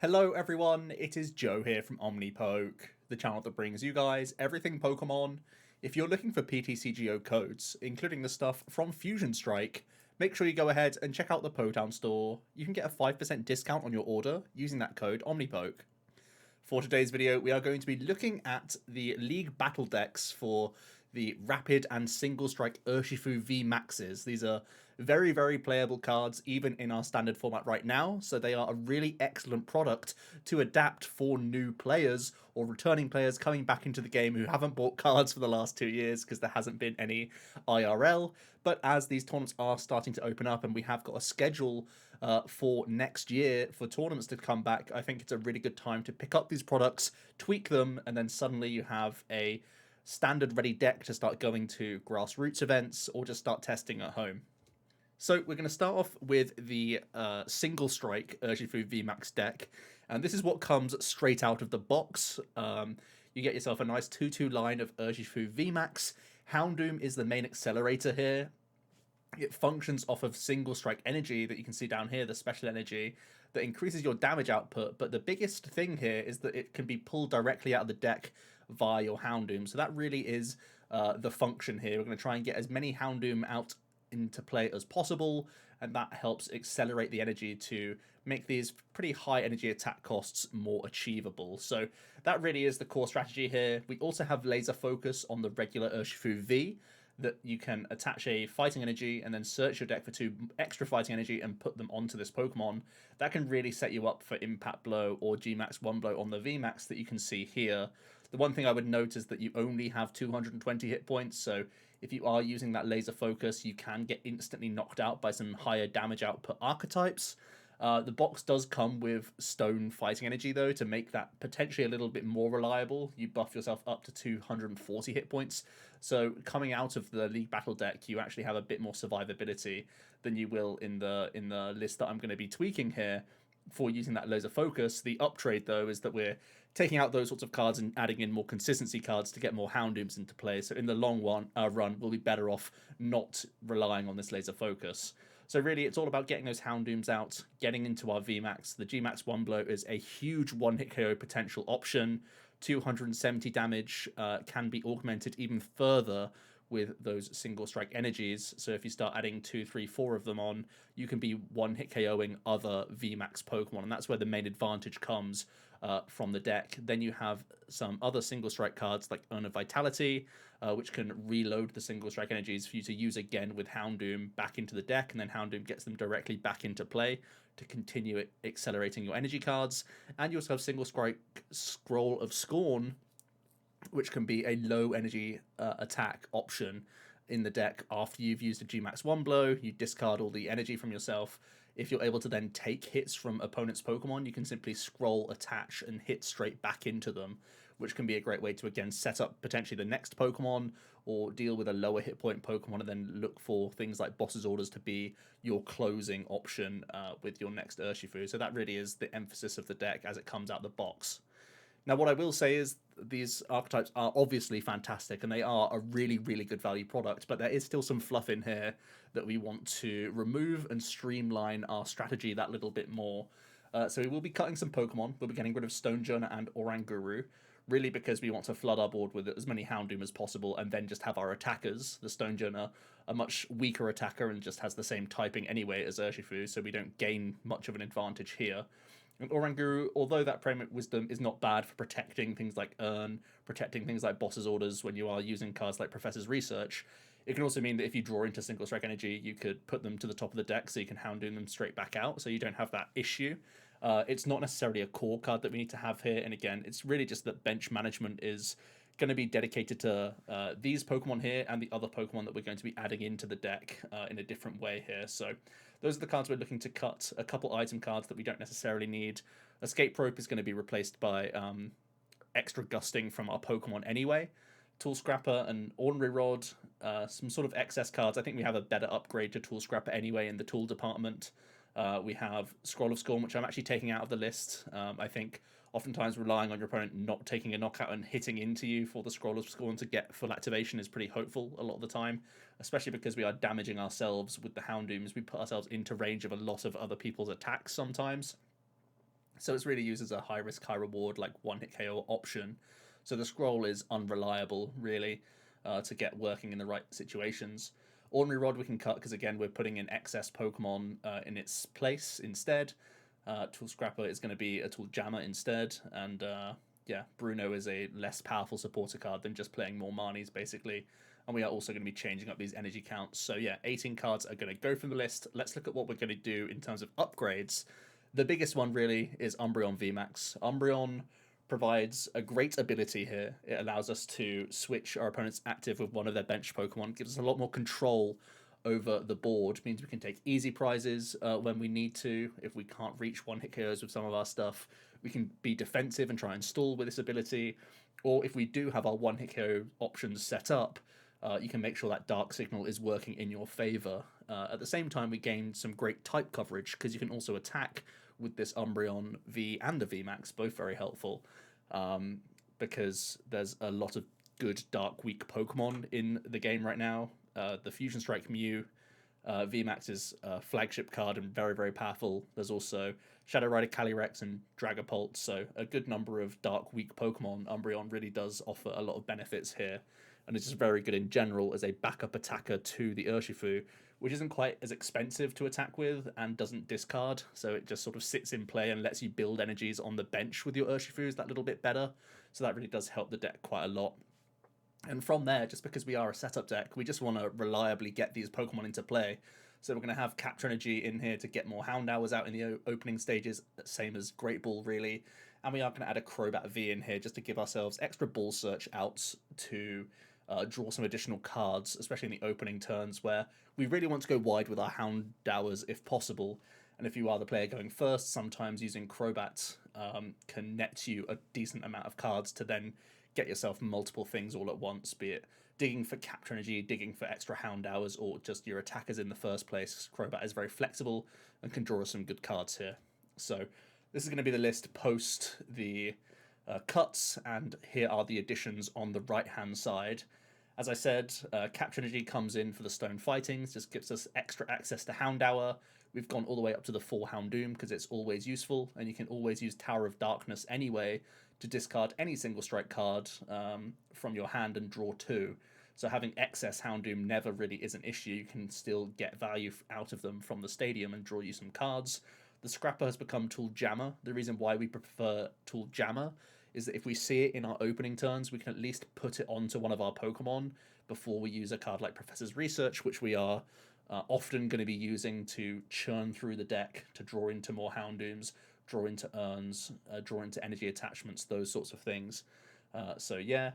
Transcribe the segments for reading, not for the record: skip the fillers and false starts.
Hello everyone, it is Joe here from Omnipoke, the channel that brings you guys everything Pokemon. If you're looking for PTCGO codes, including the stuff from Fusion Strike, make sure you go ahead and check out the Potown store. You can get a 5% discount on your order using that code Omnipoke. For today's video, we are going to be looking at the League Battle decks for the Rapid and Single Strike Urshifu V Maxes. These are very, very playable cards, even in our standard format right now, so they are a really excellent product to adapt for new players or returning players coming back into the game who haven't bought cards for the last 2 years because there hasn't been any IRL. But as these tournaments are starting to open up and we have got a schedule for next year for tournaments to come back, I think it's a really good time to pick up these products, tweak them, and then suddenly you have a standard ready deck to start going to grassroots events or just start testing at home. So we're going to start off with the Single Strike Urshifu VMAX deck, and this is what comes straight out of the box. You get yourself a nice 2-2 line of Urshifu VMAX. Houndoom is the main accelerator here. It functions off of Single Strike energy that you can see down here, the special energy that increases your damage output, but the biggest thing here is that it can be pulled directly out of the deck via your Houndoom. So that really is the function here. We're going to try and get as many Houndoom out into play as possible, and that helps accelerate the energy to make these pretty high energy attack costs more achievable. So that really is the core strategy here. We also have laser focus on the regular Urshifu V, that you can attach a fighting energy and then search your deck for 2 extra fighting energy and put them onto this Pokemon. That can really set you up for Impact Blow or Gmax 1 Blow on the VMAX that you can see here. The one thing I would note is that you only have 220 hit points, so if you are using that laser focus, you can get instantly knocked out by some higher damage output archetypes. The box does come with Stone Fighting Energy, though, to make that potentially a little bit more reliable. You buff yourself up to 240 hit points. So coming out of the League Battle deck, you actually have a bit more survivability than you will in the list that I'm going to be tweaking here for using that laser focus. The uptrade, though, is that we're taking out those sorts of cards and adding in more consistency cards to get more Houndooms into play. So in the long run, we'll be better off not relying on this laser focus. So really, it's all about getting those Houndooms out, getting into our VMAX. The Gmax 1 Blow is a huge one-hit KO potential option. 270 damage can be augmented even further with those single strike energies. So if you start adding 2, 3, 4 of them on, you can be one-hit KOing other VMAX Pokemon, and that's where the main advantage comes from the deck. Then you have some other single strike cards like Urn of Vitality, which can reload the single strike energies for you to use again with Houndoom back into the deck, and then Houndoom gets them directly back into play to continue accelerating your energy cards. And you also have single strike Scroll of Scorn, which can be a low energy attack option in the deck. After you've used a Gmax 1 Blow, you discard all the energy from yourself. If you're able to then take hits from opponents' Pokemon, you can simply scroll, attach, and hit straight back into them, which can be a great way to, again, set up potentially the next Pokemon or deal with a lower hit point Pokemon and then look for things like Boss's Orders to be your closing option with your next Urshifu. So that really is the emphasis of the deck as it comes out the box. Now, what I will say is these archetypes are obviously fantastic and they are a really, really good value product, but there is still some fluff in here that we want to remove and streamline our strategy that little bit more. So we will be cutting some Pokemon. We'll be getting rid of Stonejourner and Oranguru, really because we want to flood our board with as many Houndoom as possible and then just have our attackers. The Stonejourner, a much weaker attacker and just has the same typing anyway as Urshifu, so we don't gain much of an advantage here. And Oranguru, although that Primate Wisdom is not bad for protecting things like Urn, protecting things like Boss's Orders when you are using cards like Professor's Research, it can also mean that if you draw into Single Strike Energy, you could put them to the top of the deck so you can Houndoom them straight back out, so you don't have that issue. It's not necessarily a core card that we need to have here, and again, it's really just that bench management is going to be dedicated to these Pokemon here and the other Pokemon that we're going to be adding into the deck in a different way here. So those are the cards we're looking to cut. A couple item cards that we don't necessarily need. Escape Rope is going to be replaced by Extra Gusting from our Pokemon anyway. Tool Scrapper and Ordinary Rod, some sort of excess cards. I think we have a better upgrade to Tool Scrapper anyway in the tool department. We have Scroll of Scorn, which I'm actually taking out of the list. I think oftentimes relying on your opponent not taking a knockout and hitting into you for the Scroll of Scorn to get full activation is pretty hopeful a lot of the time, especially because we are damaging ourselves with the Houndooms. We put ourselves into range of a lot of other people's attacks sometimes. So it's really used as a high risk, high reward, like one hit KO option. So the scroll is unreliable, really, to get working in the right situations. Ordinary Rod we can cut because, again, we're putting in excess Pokemon in its place instead. Tool Scrapper is going to be a Tool Jammer instead. And yeah, Bruno is a less powerful supporter card than just playing more Marnies, basically. And we are also going to be changing up these energy counts. So yeah, 18 cards are going to go from the list. Let's look at what we're going to do in terms of upgrades. The biggest one really is Umbreon VMAX. Umbreon provides a great ability here. It allows us to switch our opponent's active with one of their bench Pokemon. It gives us a lot more control over the board. It means we can take easy prizes when we need to. If we can't reach one hit KOs with some of our stuff, we can be defensive and try and stall with this ability. Or if we do have our one hit KO options set up, you can make sure that Dark Signal is working in your favor. At the same time, we gain some great type coverage because you can also attack with this Umbreon V and the VMAX, both very helpful, because there's a lot of good Dark weak Pokemon in the game right now. The Fusion Strike Mew, VMAX's flagship card and very, very powerful. There's also Shadow Rider Calyrex and Dragapult, so a good number of Dark weak Pokemon. Umbreon really does offer a lot of benefits here, and it's just very good in general as a backup attacker to the Urshifu, which isn't quite as expensive to attack with and doesn't discard, so it just sort of sits in play and lets you build energies on the bench with your Urshifus that little bit better, so that really does help the deck quite a lot. And from there, just because we are a setup deck, we just want to reliably get these Pokemon into play. So we're going to have Capture Energy in here to get more Hound Hours out in the opening stages, same as Great Ball, really. And we are going to add a Crobat V in here just to give ourselves extra Ball Search outs to draw some additional cards, especially in the opening turns where we really want to go wide with our Hound Hours if possible. And if you are the player going first, sometimes using Crobat can net you a decent amount of cards to then get yourself multiple things all at once, be it digging for Capture Energy, digging for extra Hound Hours, or just your attackers in the first place. Crobat is very flexible and can draw us some good cards here. So this is going to be the list post the cuts, and here are the additions on the right-hand side. As I said, Capture Energy comes in for the Stone Fightings, just gives us extra access to Hound Hour. We've gone all the way up to the 4 Houndoom because it's always useful, and you can always use Tower of Darkness anyway to discard any single strike card from your hand and draw 2. So having excess Houndoom never really is an issue. You can still get value out of them from the stadium and draw you some cards. The Scrapper has become Tool Jammer. The reason why we prefer Tool Jammer is that if we see it in our opening turns, we can at least put it onto one of our Pokemon before we use a card like Professor's Research, which we are often going to be using to churn through the deck to draw into more Houndooms, draw into Urns, draw into energy attachments, those sorts of things. So yeah,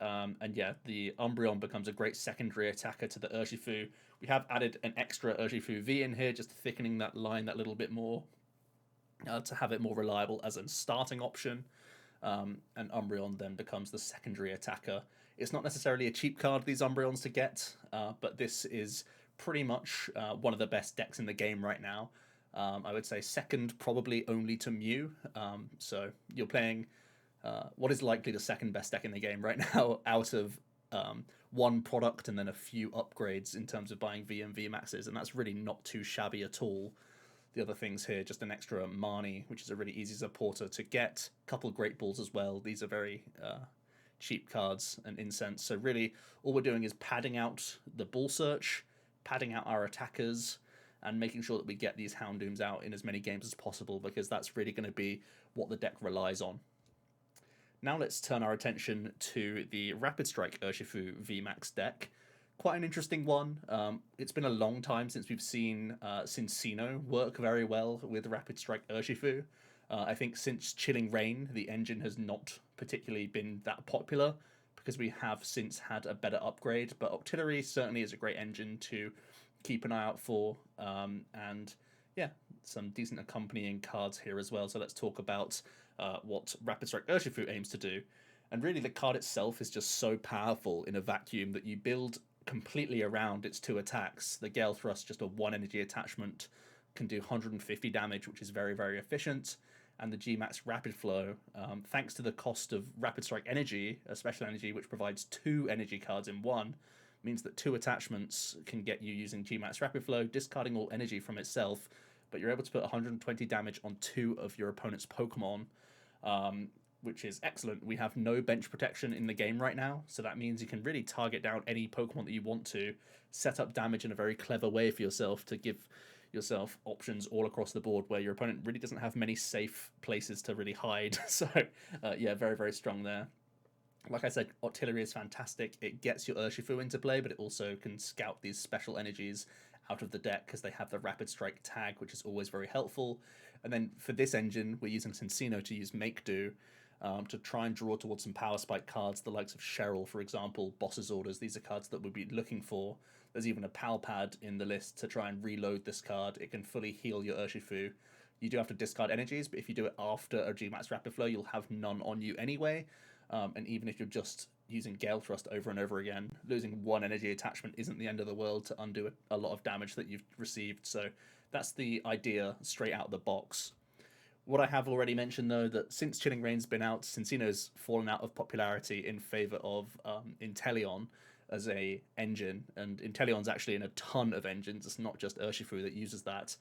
and yeah, the Umbreon becomes a great secondary attacker to the Urshifu. We have added an extra Urshifu V in here, just thickening that line that little bit more to have it more reliable as a starting option. And Umbreon then becomes the secondary attacker. It's not necessarily a cheap card, these Umbreons, to get, but this is pretty much one of the best decks in the game right now. I would say second probably only to Mew. So you're playing what is likely the second best deck in the game right now out of one product and then a few upgrades in terms of buying V and V Maxes, and that's really not too shabby at all. The other things here, just an extra Marnie, which is a really easy supporter to get. A couple of Great Balls as well. These are very cheap cards, and Incense. So really, all we're doing is padding out the Ball Search, padding out our attackers, and making sure that we get these Houndooms out in as many games as possible, because that's really going to be what the deck relies on. Now let's turn our attention to the Rapid Strike Urshifu VMAX deck. Quite an interesting one. It's been a long time since we've seen Cincino work very well with Rapid Strike Urshifu. I think since Chilling Reign, the engine has not particularly been that popular because we have since had a better upgrade, but Octillery certainly is a great engine to keep an eye out for. And yeah, some decent accompanying cards here as well. So let's talk about what Rapid Strike Urshifu aims to do. And really, the card itself is just so powerful in a vacuum that you build completely around its 2 attacks. The Gale Thrust, just a 1 energy attachment, can do 150 damage, which is very, very efficient. And the G-Max Rapid Flow, thanks to the cost of Rapid Strike Energy, a special energy which provides 2 energy cards in 1, means that 2 attachments can get you using G-Max Rapid Flow, discarding all energy from itself, but you're able to put 120 damage on 2 of your opponent's Pokemon, which is excellent. We have no bench protection in the game right now, so that means you can really target down any Pokemon that you want to, set up damage in a very clever way for yourself to give yourself options all across the board where your opponent really doesn't have many safe places to really hide. So, yeah, very, very strong there. Like I said, artillery is fantastic. It gets your Urshifu into play, but it also can scout these special energies out of the deck because they have the Rapid Strike tag, which is always very helpful. And then for this engine, we're using Cincino to use Make Do to try and draw towards some Power Spike cards, the likes of Cheryl, for example, Boss's Orders. These are cards that we'll be looking for. There's even a Pal Pad in the list to try and reload this card. It can fully heal your Urshifu. You do have to discard energies, but if you do it after a Gmax Rapid Flow, you'll have none on you anyway. And even if you're just using Gale Thrust over and over again, losing one energy attachment isn't the end of the world to undo a lot of damage that you've received. So that's the idea straight out of the box. What I have already mentioned, though, that since Chilling Reign's been out, Cincino's fallen out of popularity in favor of Inteleon as a engine, and Inteleon's actually in a ton of engines. It's not just Urshifu that uses that.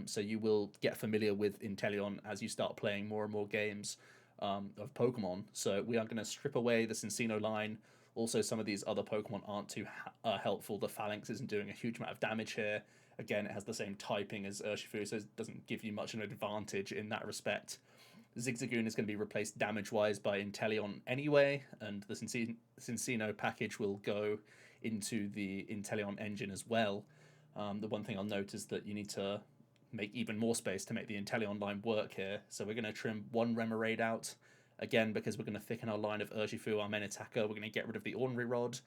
So you will get familiar with Inteleon as you start playing more and more games of Pokemon. So we are going to strip away the Cincino line. Also, some of these other Pokemon aren't too helpful. The Phalanx isn't doing a huge amount of damage here. Again, it has the same typing as Urshifu, so it doesn't give you much of an advantage in that respect. Zigzagoon is going to be replaced damage-wise by Inteleon anyway, and the Cincino package will go into the Inteleon engine as well. The one thing I'll note is that you need to make even more space to make the Inteleon line work here. So we're going to trim one Remoraid out, again, because we're going to thicken our line of Urshifu, our main attacker. We're going to get rid of the Ordinary Rod.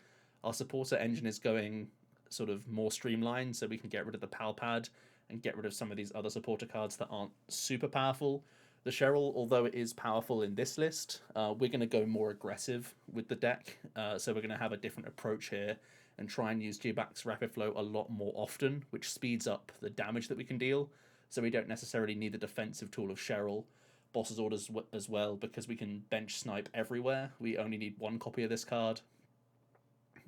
Our supporter engine is going sort of more streamlined, so we can get rid of the Pal Pad and get rid of some of these other supporter cards that aren't super powerful. The Cheryl, although it is powerful in this list, we're going to go more aggressive with the deck. So we're going to have a different approach here and try and use G-Back's Rapid Flow a lot more often, which speeds up the damage that we can deal. So we don't necessarily need the defensive tool of Cheryl. Boss's Orders as well, because we can bench snipe everywhere. We only need one copy of this card.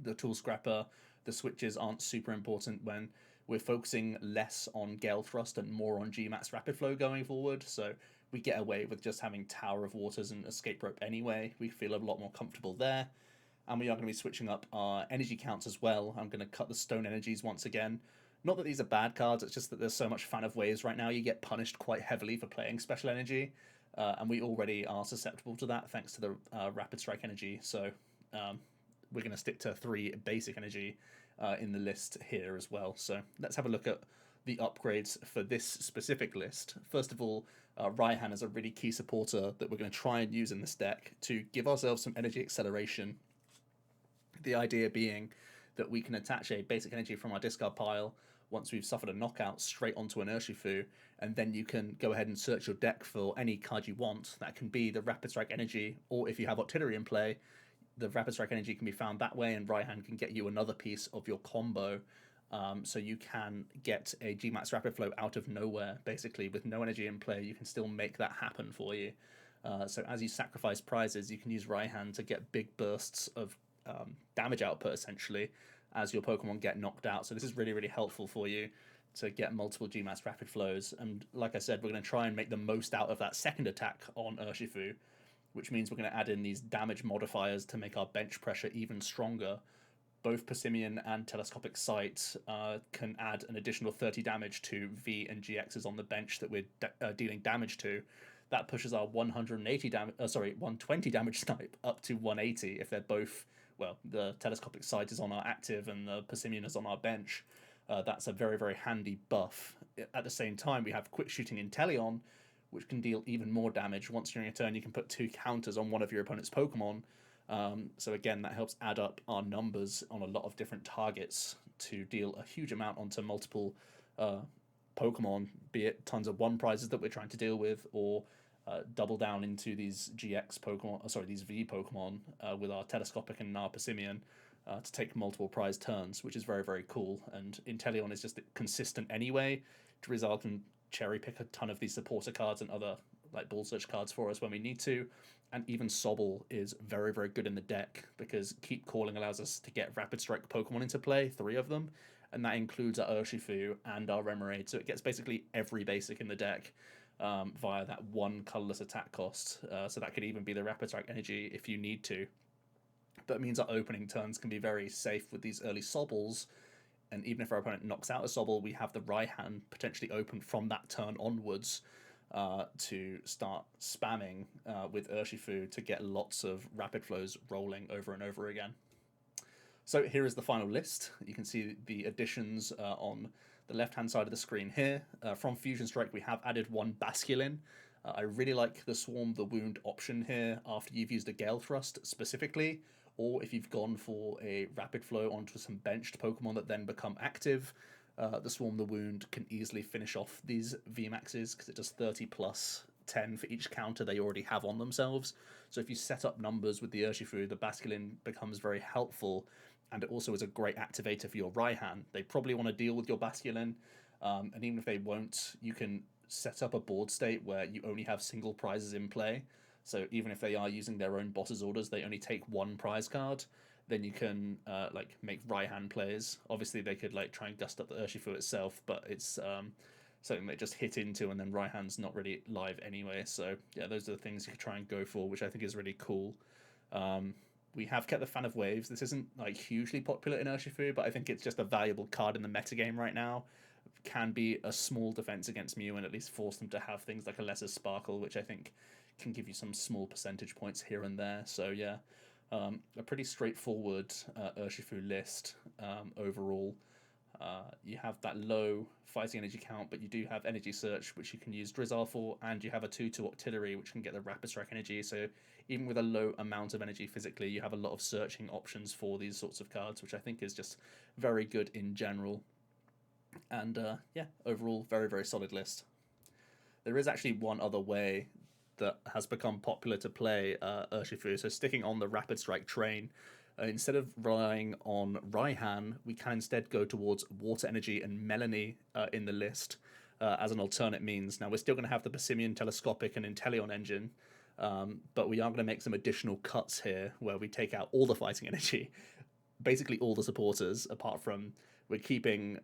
The Tool Scrapper, the switches aren't super important when we're focusing less on Gale Thrust and more on G-Max Rapid Flow going forward. So we get away with just having Tower of Waters and Escape Rope anyway. We feel a lot more comfortable there. And we are going to be switching up our energy counts as well. I'm going to cut the Stone Energies once again. Not that these are bad cards, it's just that there's so much Fan of Waves right now. You get punished quite heavily for playing Special Energy. And we already are susceptible to that thanks to the Rapid Strike Energy. So we're going to stick to 3 basic energy in the list here as well. So let's have a look at the upgrades for this specific list. First of all, Raihan is a really key supporter that we're going to try and use in this deck to give ourselves some energy acceleration. The idea being that we can attach a basic energy from our discard pile once we've suffered a knockout straight onto an Urshifu, and then you can go ahead and search your deck for any card you want. That can be the Rapid Strike Energy, or if you have Artillery in play, the Rapid Strike Energy can be found that way, and Raihan can get you another piece of your combo. So you can get a G-Max Rapid Flow out of nowhere, basically. With no energy in play, you can still make that happen for you. So as you sacrifice prizes, you can use Raihan to get big bursts of damage output, essentially, as your Pokemon get knocked out. So this is really, really helpful for you to get multiple G-Max Rapid Flows. And like I said, we're going to try and make the most out of that second attack on Urshifu, which means we're going to add in these damage modifiers to make our bench pressure even stronger. Both Persimmon and Telescopic Sight can add an additional 30 damage to V and GXs on the bench that we're dealing damage to. That pushes our 120 damage snipe up to 180 if they're both, well, the Telescopic Sight is on our active and the Persimmon is on our bench. That's a very, very handy buff. At the same time, we have Quick Shooting Inteleon, which can deal even more damage. Once during a turn, you can put 2 counters on one of your opponent's Pokemon. So again, that helps add up our numbers on a lot of different targets to deal a huge amount onto multiple Pokemon, be it tons of 1 prizes that we're trying to deal with, or double down into these GX Pokemon, these V Pokemon with our Telescopic and our Persimmon to take multiple prize turns, which is very, very cool. And Inteleon is just consistent anyway to result in cherry pick a ton of these supporter cards and other like ball search cards for us when we need to. And even Sobble is very, very good in the deck because Keep Calling allows us to get Rapid Strike Pokemon into play, 3 of them, and that includes our Urshifu and our Remoraid. So it gets basically every basic in the deck via that one colorless attack cost. So that could even be the Rapid Strike energy if you need to. But it means our opening turns can be very safe with these early Sobbles. And even if our opponent knocks out a Sobble, we have the Raihan potentially open from that turn onwards to start spamming with Urshifu to get lots of rapid flows rolling over and over again. So here is the final list. You can see the additions on the left-hand side of the screen here. From Fusion Strike, we have added one Basculin. I really like the Swarm the Wound option here after you've used a Gale Thrust specifically, or if you've gone for a Rapid Flow onto some benched Pokemon that then become active. The Swarm the Wound can easily finish off these VMAXs because it does 30 plus 10 for each counter they already have on themselves. So if you set up numbers with the Urshifu, the Basculin becomes very helpful, and it also is a great activator for your Raihan. They probably want to deal with your Basculin, and even if they won't, you can set up a board state where you only have single prizes in play. So even if they are using their own boss's orders, they only take one prize card. Then you can like make Raihan plays. Obviously, they could like try and gust up the Urshifu itself, but it's something they just hit into, and then Raihan's not really live anyway. So yeah, those are the things you could try and go for, which I think is really cool. We have kept the Fan of Waves. This isn't like hugely popular in Urshifu, but I think it's just a valuable card in the metagame right now. Can be a small defense against Mew and at least force them to have things like a lesser Sparkle, which I think can give you some small percentage points here and there. So yeah, a pretty straightforward Urshifu list overall. You have that low fighting energy count, but you do have Energy Search, which you can use Drizzle for, and you have a 2/2 Octillery, which can get the Rapid Strike energy. So even with a low amount of energy physically, you have a lot of searching options for these sorts of cards, which I think is just very good in general. And yeah, overall, very, very solid list. There is actually one other way that has become popular to play Urshifu. So sticking on the Rapid Strike train, instead of relying on Raihan, we can instead go towards Water Energy and Melanie in the list as an alternate means. Now, we're still going to have the Passimian, Telescopic, and Inteleon engine, but we are going to make some additional cuts here where we take out all the fighting energy, basically all the supporters, apart from we're keeping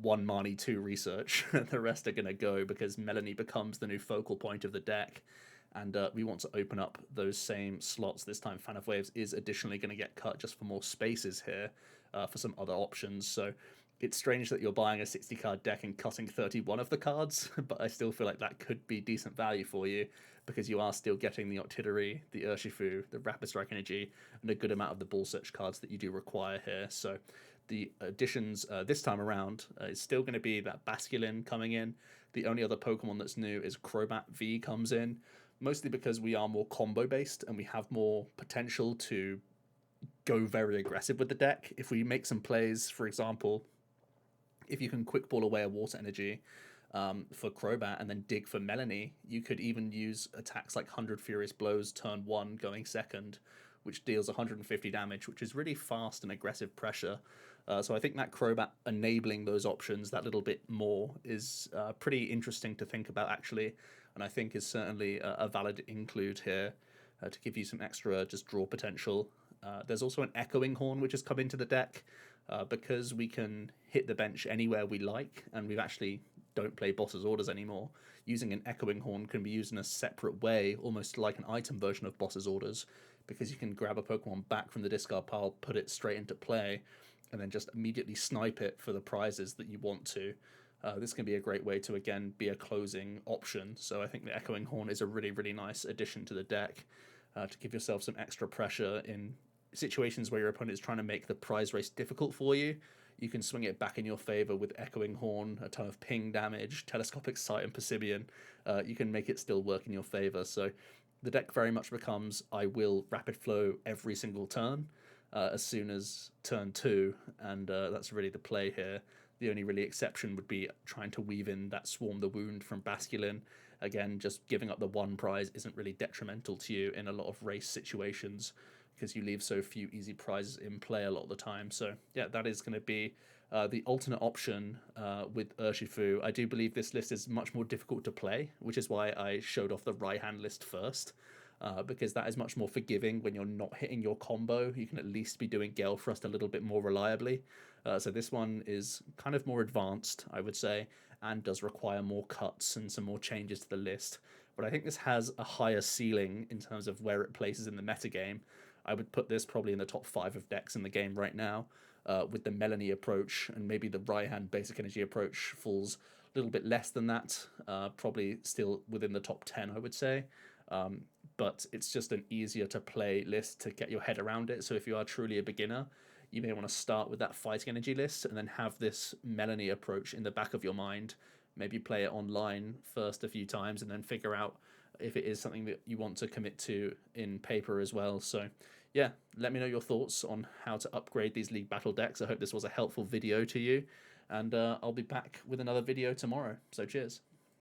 one Marnie 2 research. The rest are going to go because Melanie becomes the new focal point of the deck. And we want to open up those same slots. This time, Fan of Waves is additionally going to get cut just for more spaces here for some other options. So it's strange that you're buying a 60-card deck and cutting 31 of the cards, but I still feel like that could be decent value for you because you are still getting the Octillery, the Urshifu, the Rapid Strike Energy, and a good amount of the Ball Search cards that you do require here. So the additions this time around is still going to be that Basculin coming in. The only other Pokemon that's new is Crobat V comes in, mostly because we are more combo based and we have more potential to go very aggressive with the deck. If we make some plays, for example, if you can quick ball away a Water Energy for Crobat and then dig for Melanie, you could even use attacks like 100 Furious Blows turn 1 going second, which deals 150 damage, which is really fast and aggressive pressure. So I think that Crobat enabling those options that little bit more is pretty interesting to think about, actually, and I think is certainly a valid include here to give you some extra just draw potential. There's also an Echoing Horn which has come into the deck because we can hit the bench anywhere we like, and we've actually don't play Boss's Orders anymore. Using an Echoing Horn can be used in a separate way, almost like an item version of Boss's Orders, because you can grab a Pokemon back from the discard pile, put it straight into play, and then just immediately snipe it for the prizes that you want to. This can be a great way to, again, be a closing option. So I think the Echoing Horn is a really, really nice addition to the deck to give yourself some extra pressure in situations where your opponent is trying to make the prize race difficult for you. You can swing it back in your favor with Echoing Horn, a ton of ping damage, Telescopic Sight, and Passimian. You can make it still work in your favor. So the deck very much becomes, I will Rapid Flow every single turn as soon as turn 2, and that's really the play here. The only really exception would be trying to weave in that Swarm the Wound from Basculin. Again, just giving up the one prize isn't really detrimental to you in a lot of race situations because you leave so few easy prizes in play a lot of the time. So yeah, that is going to be the alternate option with Urshifu. I do believe this list is much more difficult to play, which is why I showed off the Raihan list first. because that is much more forgiving when you're not hitting your combo. You can at least be doing Gale Thrust a little bit more reliably. So this one is kind of more advanced, I would say, and does require more cuts and some more changes to the list. But I think this has a higher ceiling in terms of where it places in the metagame. I would put this probably in the top 5 of decks in the game right now, with the Melanie approach, and maybe the Raihan basic energy approach falls a little bit less than that, probably still within the top 10, I would say. But it's just an easier to play list to get your head around it. So if you are truly a beginner, you may want to start with that fighting energy list and then have this Melanie approach in the back of your mind. Maybe play it online first a few times and then figure out if it is something that you want to commit to in paper as well. So yeah, let me know your thoughts on how to upgrade these League Battle decks. I hope this was a helpful video to you, and I'll be back with another video tomorrow. So cheers.